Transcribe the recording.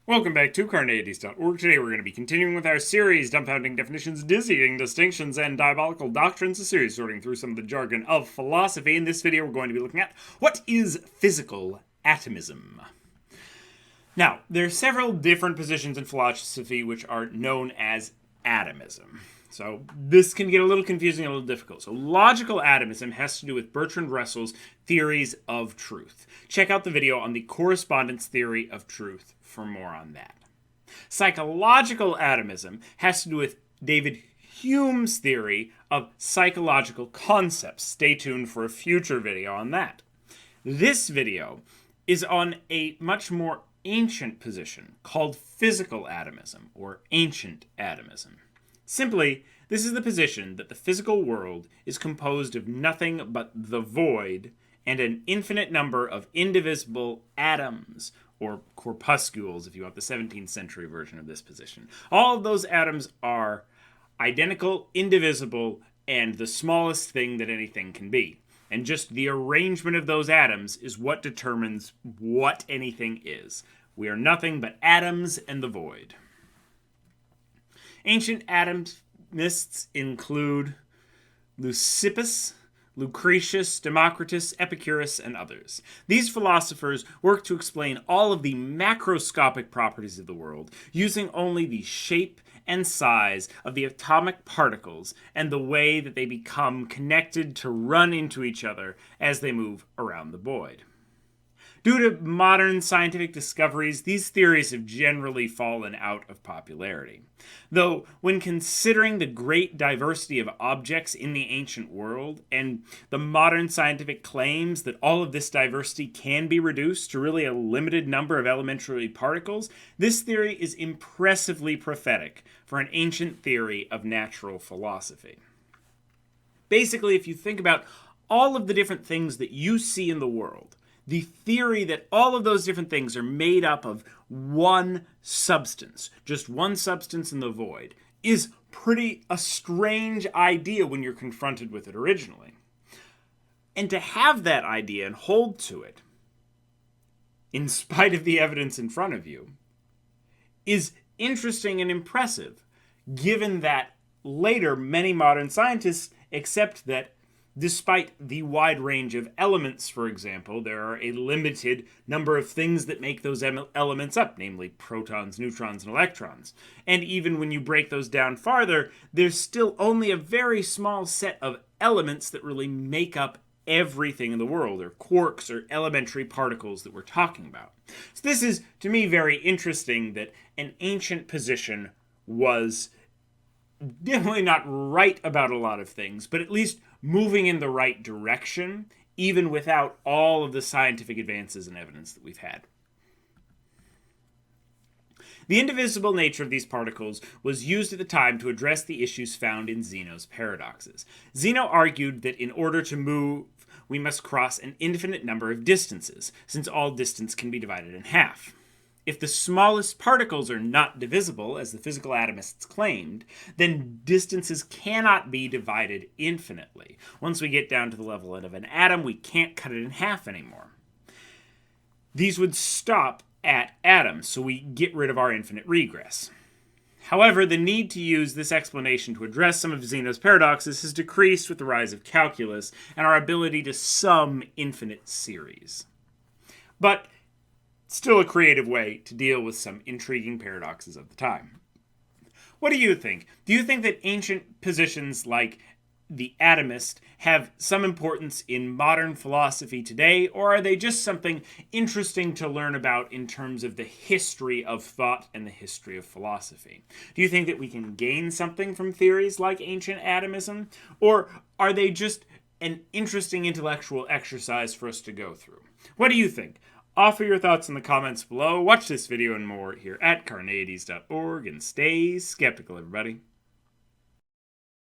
Welcome back to Carneades.org. Today we're going to be continuing with our series, Dumbfounding Definitions, Dizzying Distinctions, and Diabolical Doctrines, a series sorting through some of the jargon of philosophy. In this video we're going to be looking at what is physical atomism. Now, there are several different positions in philosophy which are known as atomism. So this can get a little confusing and a little difficult. So logical atomism has to do with Bertrand Russell's theories of truth. Check out the video on the correspondence theory of truth for more on that. Psychological atomism has to do with David Hume's theory of psychological concepts. Stay tuned for a future video on that. This video is on a much more ancient position called physical atomism, or ancient atomism. Simply, this is the position that the physical world is composed of nothing but the void and an infinite number of indivisible atoms, or corpuscles, if you want the 17th century version of this position. All of those atoms are identical, indivisible, and the smallest thing that anything can be. And just the arrangement of those atoms is what determines what anything is. We are nothing but atoms and the void. Ancient atomists include Leucippus, Lucretius, Democritus, Epicurus, and others. These philosophers work to explain all of the macroscopic properties of the world using only the shape and size of the atomic particles and the way that they become connected to run into each other as they move around the void. Due to modern scientific discoveries, these theories have generally fallen out of popularity. Though, when considering the great diversity of objects in the ancient world, and the modern scientific claims that all of this diversity can be reduced to really a limited number of elementary particles, this theory is impressively prophetic for an ancient theory of natural philosophy. Basically, if you think about all of the different things that you see in the world, the theory that all of those different things are made up of one substance, just one substance in the void, is pretty a strange idea when you're confronted with it originally. And to have that idea and hold to it, in spite of the evidence in front of you, is interesting and impressive, given that later many modern scientists accept that despite the wide range of elements, for example, there are a limited number of things that make those elements up, namely protons, neutrons, and electrons. And even when you break those down farther, there's still only a very small set of elements that really make up everything in the world, or quarks, or elementary particles that we're talking about. So this is, to me, very interesting that an ancient position was definitely not right about a lot of things, but at least moving in the right direction, even without all of the scientific advances and evidence that we've had. The indivisible nature of these particles was used at the time to address the issues found in Zenos paradoxes. Zeno argued that in order to move, we must cross an infinite number of distances, since all distance can be divided in half. If the smallest particles are not divisible, as the physical atomists claimed, then distances cannot be divided infinitely. Once we get down to the level of an atom, we can't cut it in half anymore. These would stop at atoms, so we get rid of our infinite regress. However, the need to use this explanation to address some of Zeno's paradoxes has decreased with the rise of calculus and our ability to sum infinite series. But still a creative way to deal with some intriguing paradoxes of the time. What do you think? Do you think that ancient positions like the atomist have some importance in modern philosophy today, or are they just something interesting to learn about in terms of the history of thought and the history of philosophy? Do you think that we can gain something from theories like ancient atomism, or are they just an interesting intellectual exercise for us to go through? What do you think? Offer your thoughts in the comments below. Watch this video and more here at Carneades.org, and stay skeptical, everybody.